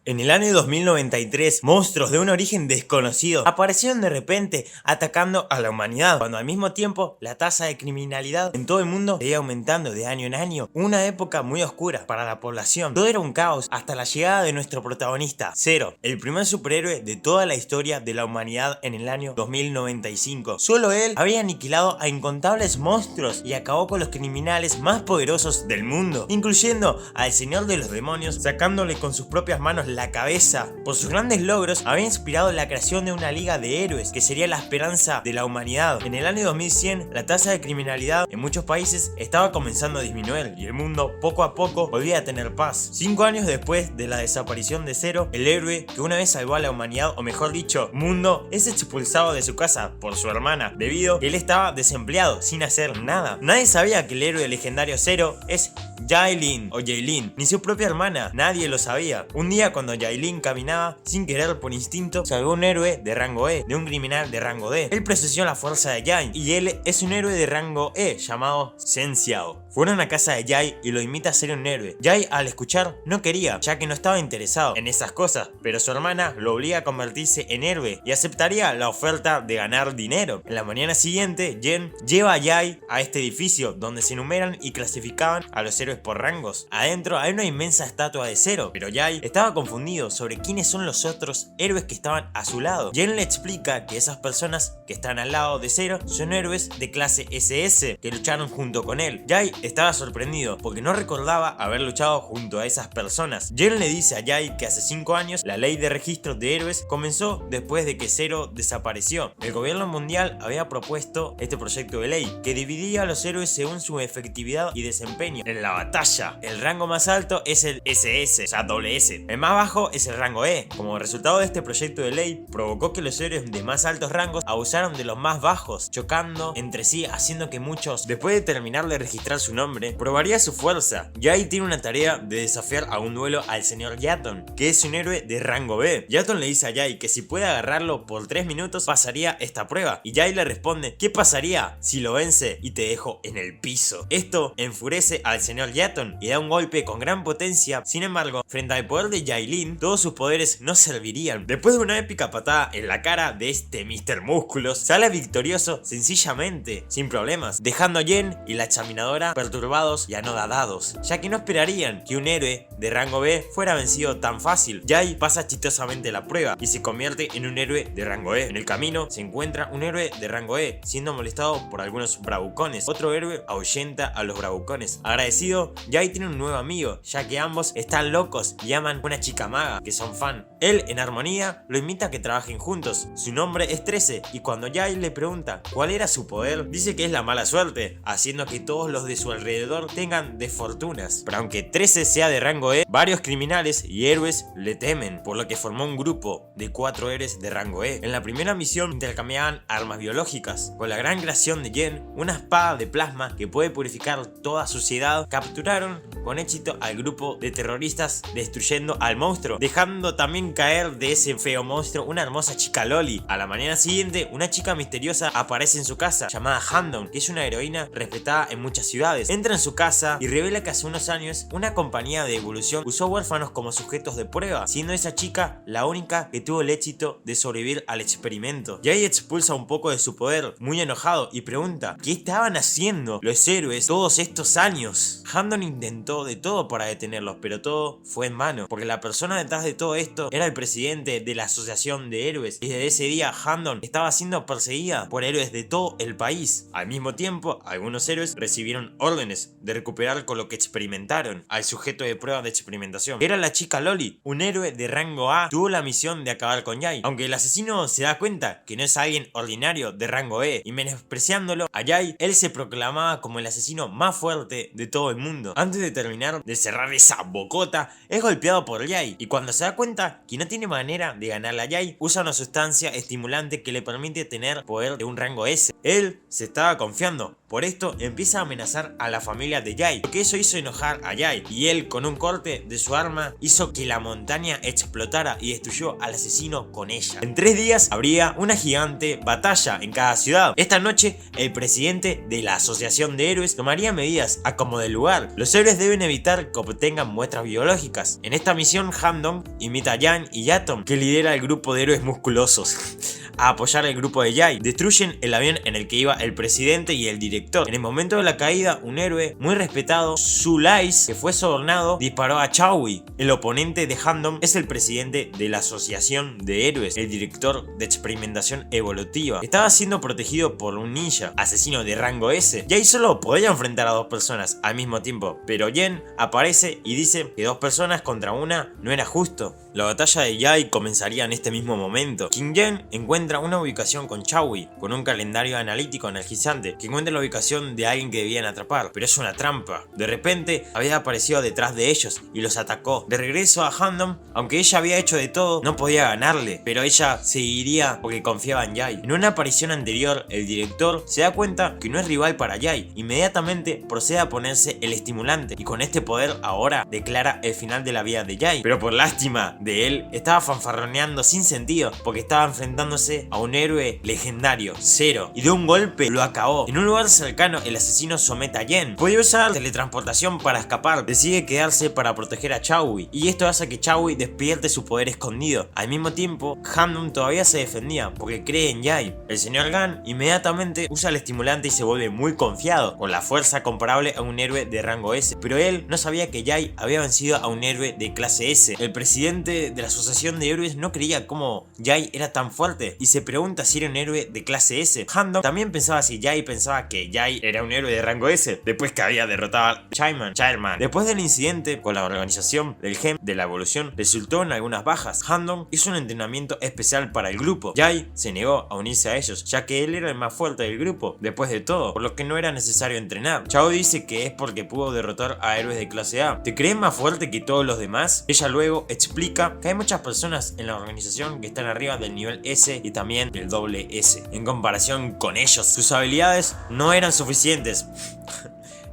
En el año 2093, monstruos de un origen desconocido aparecieron de repente atacando a la humanidad, cuando al mismo tiempo la tasa de criminalidad en todo el mundo seguía aumentando de año en año. Una época muy oscura para la población. Todo era un caos hasta la llegada de nuestro protagonista, Zero, el primer superhéroe de toda la historia de la humanidad en el año 2095. Solo él había aniquilado a incontables monstruos y acabó con los criminales más poderosos del mundo, incluyendo al Señor de los Demonios, sacándole con sus propias manos la cabeza. Por sus grandes logros había inspirado la creación de una liga de héroes que sería la esperanza de la humanidad. En el año 2100 la tasa de criminalidad en muchos países estaba comenzando a disminuir y el mundo poco a poco volvía a tener paz. 5 años después de la desaparición de Zero, el héroe que una vez salvó a la humanidad, o mejor dicho, mundo, es expulsado de su casa por su hermana debido a que él estaba desempleado sin hacer nada. Nadie sabía que el héroe legendario Zero es Yailin o Yailin, ni su propia hermana, nadie lo sabía. Un día cuando Yailin caminaba, sin querer por instinto, salvó a un héroe de rango E, de un criminal de rango D. Él presenció la fuerza de Yai, y él es un héroe de rango E, llamado Shen Xiao. Fueron a casa de Yai y lo invita a ser un héroe. Yai al escuchar no quería, ya que no estaba interesado en esas cosas, pero su hermana lo obliga a convertirse en héroe y aceptaría la oferta de ganar dinero. En la mañana siguiente, Jen lleva a Yai a este edificio donde se enumeran y clasificaban a los héroes por rangos. Adentro hay una inmensa estatua de Zero, pero Yai estaba confundido sobre quiénes son los otros héroes que estaban a su lado. Jen le explica que esas personas que están al lado de Zero son héroes de clase SS que lucharon junto con él. Yai estaba sorprendido porque no recordaba haber luchado junto a esas personas. Jen le dice a Yai que hace 5 años la ley de registro de héroes comenzó después de que Zero desapareció. El gobierno mundial había propuesto este proyecto de ley que dividía a los héroes según su efectividad y desempeño en la batalla. El rango más alto es el SS, o sea, doble S. El más bajo es el rango E. Como resultado de este proyecto de ley, provocó que los héroes de más altos rangos abusaran de los más bajos, chocando entre sí, haciendo que muchos, después de terminar de registrar su nombre, probaría su fuerza. Yai tiene una tarea de desafiar a un duelo al señor Yaton, que es un héroe de rango B. Yaton le dice a Yai que si puede agarrarlo por 3 minutos pasaría esta prueba, y Yai le responde: ¿qué pasaría si lo vence y te dejo en el piso? Esto enfurece al señor Yaton y da un golpe con gran potencia. Sin embargo, frente al poder de Yailin, todos sus poderes no servirían. Después de una épica patada en la cara de este Mr. Músculos, sale victorioso sencillamente, sin problemas, dejando a Jen y la examinadora perturbados y anodadados, ya que no esperarían que un héroe de rango B fuera vencido tan fácil. Yai pasa chistosamente la prueba y se convierte en un héroe de rango E. En el camino se encuentra un héroe de rango E siendo molestado por algunos bravucones. Otro héroe ahuyenta a los bravucones. Agradecido, Yai tiene un nuevo amigo, ya que ambos están locos y aman una chica maga que son fan. Él, en armonía, lo invita a que trabajen juntos. Su nombre es 13 y cuando Yai le pregunta cuál era su poder, dice que es la mala suerte, haciendo que todos los de su alrededor tengan desfortunas. Pero aunque 13 sea de rango E, varios criminales y héroes le temen, por lo que formó un grupo de 4 héroes de rango E. En la primera misión intercambiaban armas biológicas. Con la gran creación de Jen, una espada de plasma que puede purificar toda suciedad, capturaron con éxito al grupo de terroristas, destruyendo al monstruo, dejando también caer de ese feo monstruo una hermosa chica Loli. A la mañana siguiente, una chica misteriosa aparece en su casa, llamada Handon, que es una heroína respetada en muchas ciudades. Entra en su casa y revela que hace unos años una compañía de evolución usó huérfanos como sujetos de prueba, siendo esa chica la única que tuvo el éxito de sobrevivir al experimento. Yai expulsa un poco de su poder, muy enojado, y pregunta ¿qué estaban haciendo los héroes todos estos años? Handon intentó de todo para detenerlos, pero todo fue en vano, porque la persona detrás de todo esto era el presidente de la asociación de héroes, y desde ese día Handon estaba siendo perseguida por héroes de todo el país. Al mismo tiempo, algunos héroes recibieron órdenes de recuperar con lo que experimentaron al sujeto de prueba de experimentación. Era la chica Loli, un héroe de rango A, tuvo la misión de acabar con Yai, aunque el asesino se da cuenta que no es alguien ordinario de rango E, y menospreciándolo a Yai, él se proclamaba como el asesino más fuerte de todo el mundo. Antes de terminar de cerrar esa bocota, es golpeado por Yai, y cuando se da cuenta que no tiene manera de ganarle a Yai, usa una sustancia estimulante que le permite tener poder de un rango S. Él se estaba confiando. Por esto empieza a amenazar a la familia de Jay, porque eso hizo enojar a Jay, y él con un corte de su arma hizo que la montaña explotara y destruyó al asesino con ella. En 3 días habría una gigante batalla en cada ciudad. Esta noche el presidente de la Asociación de Héroes tomaría medidas a como de lugar. Los héroes deben evitar que obtengan muestras biológicas. En esta misión Han-Dong invita a Yang y Yatom, que lidera el grupo de héroes musculosos, a apoyar el grupo de Jay. Destruyen el avión en el que iba el presidente y el director. En el momento de la caída, un héroe muy respetado, Sulais, que fue sobornado, disparó a Chowie. El oponente de Han-Dong es el presidente de la Asociación de Héroes, el director de experimentación evolutiva. Estaba siendo protegido por un ninja, asesino de rango S. Jay solo podía enfrentar a 2 personas al mismo tiempo, pero Yen aparece y dice que 2 personas contra una no era justo. La batalla de Jay comenzaría en este mismo momento. King Yen encuentra una ubicación con Chowie, con un calendario analítico energizante, que encuentra la ubicación de alguien que debían atrapar, pero es una trampa. De repente había aparecido detrás de ellos y los atacó. De regreso a Han-Dong, aunque ella había hecho de todo, no podía ganarle, pero ella seguiría porque confiaba en Jay. En una aparición anterior, el director se da cuenta que no es rival para Jay. Inmediatamente procede a ponerse el estimulante y con este poder ahora declara el final de la vida de Jay. Pero por lástima de él, estaba fanfarroneando sin sentido porque estaba enfrentándose a un héroe legendario, Zero, y de un golpe lo acabó. En un lugar cercano, el asesino somete a Yen. Podía usar teletransportación para escapar, decide quedarse para proteger a Chowie, y esto hace que Chowie despierte su poder escondido. Al mismo tiempo, Han-Dong todavía se defendía porque cree en Jay. El señor Gan inmediatamente usa el estimulante y se vuelve muy confiado, con la fuerza comparable a un héroe de rango S, pero él no sabía que Jay había vencido a un héroe de clase S. El presidente de la Asociación de Héroes no creía cómo Jay era tan fuerte y se pregunta si era un héroe de clase S. Han-Dong también pensaba si Jay pensaba que Jay era un héroe de rango S, después que había derrotado a Chairman. Después del incidente con la organización del Gem de la evolución, resultó en algunas bajas. Han-Dong hizo un entrenamiento especial para el grupo. Jay se negó a unirse a ellos, ya que él era el más fuerte del grupo, después de todo, por lo que no era necesario entrenar. Chao dice que es porque pudo derrotar a héroes de clase A. ¿Te crees más fuerte que todos los demás? Ella luego explica que hay muchas personas en la organización que están arriba del nivel S y también del doble S. En comparación con ellos, sus habilidades no eran suficientes.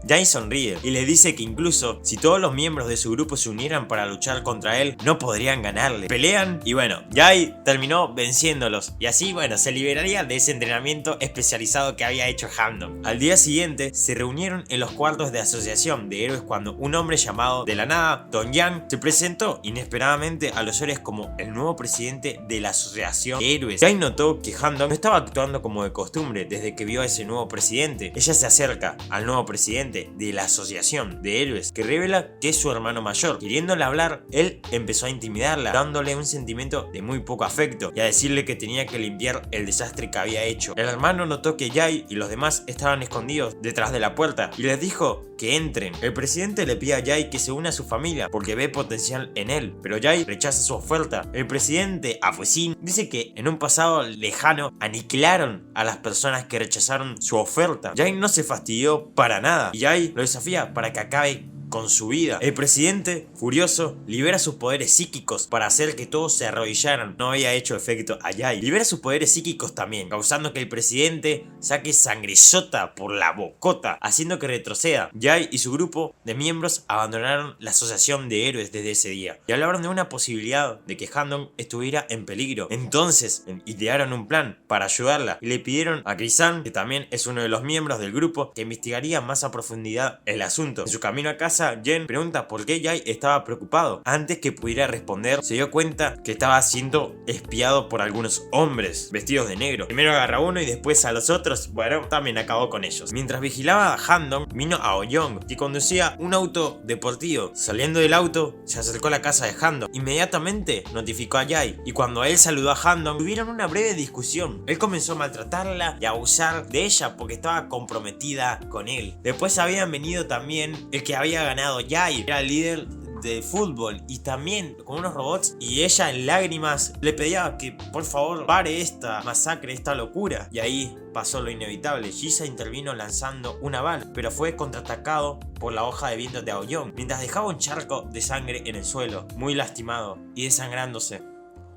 Jay sonríe y le dice que incluso si todos los miembros de su grupo se unieran para luchar contra él, no podrían ganarle. Pelean y bueno, Jay terminó venciéndolos y así bueno, se liberaría de ese entrenamiento especializado que había hecho Han-Dong. Al día siguiente se reunieron en los cuartos de asociación de héroes cuando un hombre llamado de la nada, Dong Yang, se presentó inesperadamente a los héroes como el nuevo presidente de la asociación de héroes. Jay notó que Han-Dong no estaba actuando como de costumbre desde que vio a ese nuevo presidente. Ella se acerca al nuevo presidente de la Asociación de Héroes, que revela que es su hermano mayor. Queriéndole hablar, él empezó a intimidarla, dándole un sentimiento de muy poco afecto y a decirle que tenía que limpiar el desastre que había hecho. El hermano notó que Jay y los demás estaban escondidos detrás de la puerta y les dijo que entren. El presidente le pide a Jay que se una a su familia porque ve potencial en él, pero Jay rechaza su oferta. El presidente, Afusin, dice que en un pasado lejano aniquilaron a las personas que rechazaron su oferta. Jay no se fastidió para nada y Jay lo desafía para que acabe con su vida. El presidente, furioso, libera sus poderes psíquicos para hacer que todos se arrodillaran. No había hecho efecto a Jay. Libera sus poderes psíquicos también, causando que el presidente saque sangrezota por la bocota, haciendo que retroceda. Jay y su grupo de miembros abandonaron la Asociación de Héroes desde ese día y hablaron de una posibilidad de que Han-Dong estuviera en peligro. Entonces idearon un plan para ayudarla y le pidieron a Kri-san, que también es uno de los miembros del grupo, que investigaría más a profundidad el asunto. En su camino a casa, Jen pregunta por qué Jay estaba preocupado. Antes que pudiera responder, se dio cuenta que estaba siendo espiado por algunos hombres vestidos de negro. Primero agarra a uno y después a los otros. Bueno, también acabó con ellos. Mientras vigilaba a Han-Dong, vino a Oh-Young, que conducía un auto deportivo. Saliendo del auto, se acercó a la casa de Han-Dong. Inmediatamente notificó a Jay y cuando él saludó a Han-Dong, tuvieron una breve discusión. Él comenzó a maltratarla y a abusar de ella porque estaba comprometida con él. Después habían venido también el que había ganado Jay, era el líder de fútbol y también con unos robots, y ella en lágrimas le pedía que por favor pare esta masacre, esta locura, y ahí pasó lo inevitable. Jisa intervino lanzando una bala, pero fue contraatacado por la hoja de viento de Oh-Young, mientras dejaba un charco de sangre en el suelo, muy lastimado y desangrándose.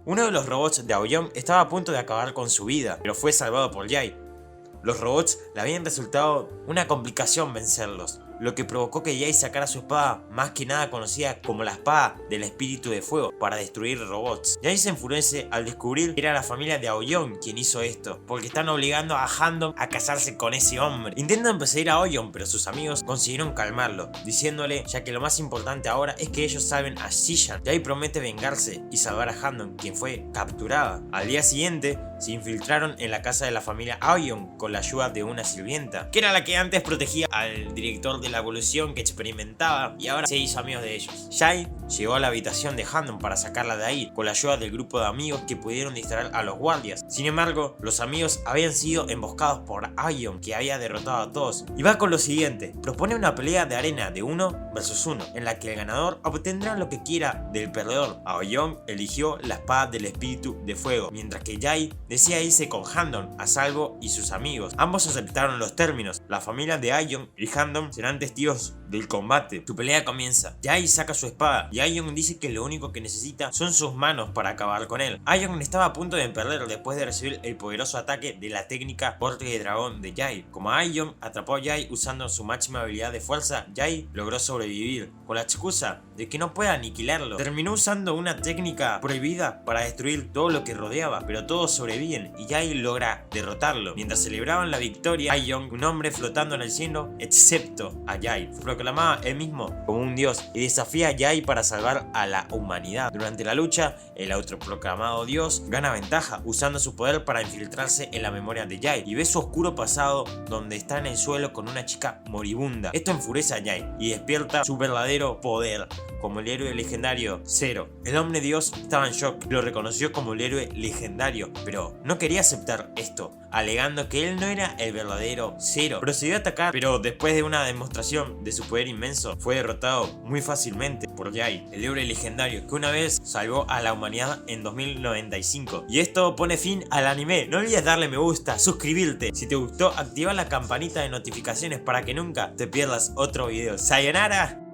Uno de los robots de Oh-Young estaba a punto de acabar con su vida, pero fue salvado por Jay. Los robots le habían resultado una complicación vencerlos, lo que provocó que Jay sacara su espada, más que nada conocida como la espada del espíritu de fuego, para destruir robots. Jay se enfurece al descubrir que era la familia de Aoyong quien hizo esto, porque están obligando a Handong a casarse con ese hombre. Intentan perseguir a Aoyong, pero sus amigos consiguieron calmarlo, diciéndole ya que lo más importante ahora es que ellos salven a Xishan. Jay promete vengarse y salvar a Handong, quien fue capturada. Al día siguiente, se infiltraron en la casa de la familia Aoyong con la ayuda de una sirvienta, que era la que antes protegía al director de la evolución que experimentaba, y ahora se hizo amigos de ellos. Jay llegó a la habitación de Handong para sacarla de ahí, con la ayuda del grupo de amigos que pudieron distraer a los guardias. Sin embargo, los amigos habían sido emboscados por Aoyong, que había derrotado a todos. Y va con lo siguiente: propone una pelea de arena de 1 versus 1, en la que el ganador obtendrá lo que quiera del perdedor. Aoyong eligió la espada del espíritu de fuego, mientras que Jay decía irse con Handong a salvo y sus amigos. Ambos aceptaron los términos. La familia de Aoyong y Handong serán testigos del combate. Su pelea comienza. Jay saca su espada y Aoyong dice que lo único que necesita son sus manos para acabar con él. Aoyong estaba a punto de perder después de recibir el poderoso ataque de la técnica corte de dragón de Jay. Como Aoyong atrapó a Jay usando su máxima habilidad de fuerza, Jay logró sobrevivir. Con la excusa de que no pueda aniquilarlo, terminó usando una técnica prohibida para destruir todo lo que rodeaba, pero todos sobreviven y Jay logra derrotarlo. Mientras celebraban la victoria, Aoyong, un hombre flotando en el cielo, excepto a Jay, se proclamaba él mismo como un dios y desafía a Jay para salvar a la humanidad. Durante la lucha, el autoproclamado dios gana ventaja usando su poder para infiltrarse en la memoria de Jay y ve su oscuro pasado, donde está en el suelo con una chica moribunda. Esto enfurece a Jay y despierta su verdadero poder como el héroe legendario Zero. El hombre dios estaba en shock, lo reconoció como el héroe legendario, pero no quería aceptar esto, alegando que él no era el verdadero Zero. Procedió a atacar, pero después de una demostración de su poder inmenso, fue derrotado muy fácilmente por Jay, el héroe legendario que una vez salvó a la humanidad en 2095. Y esto pone fin al anime. No olvides darle me gusta, suscribirte. Si te gustó, activa la campanita de notificaciones para que nunca te pierdas otro video. ¡Sayonara!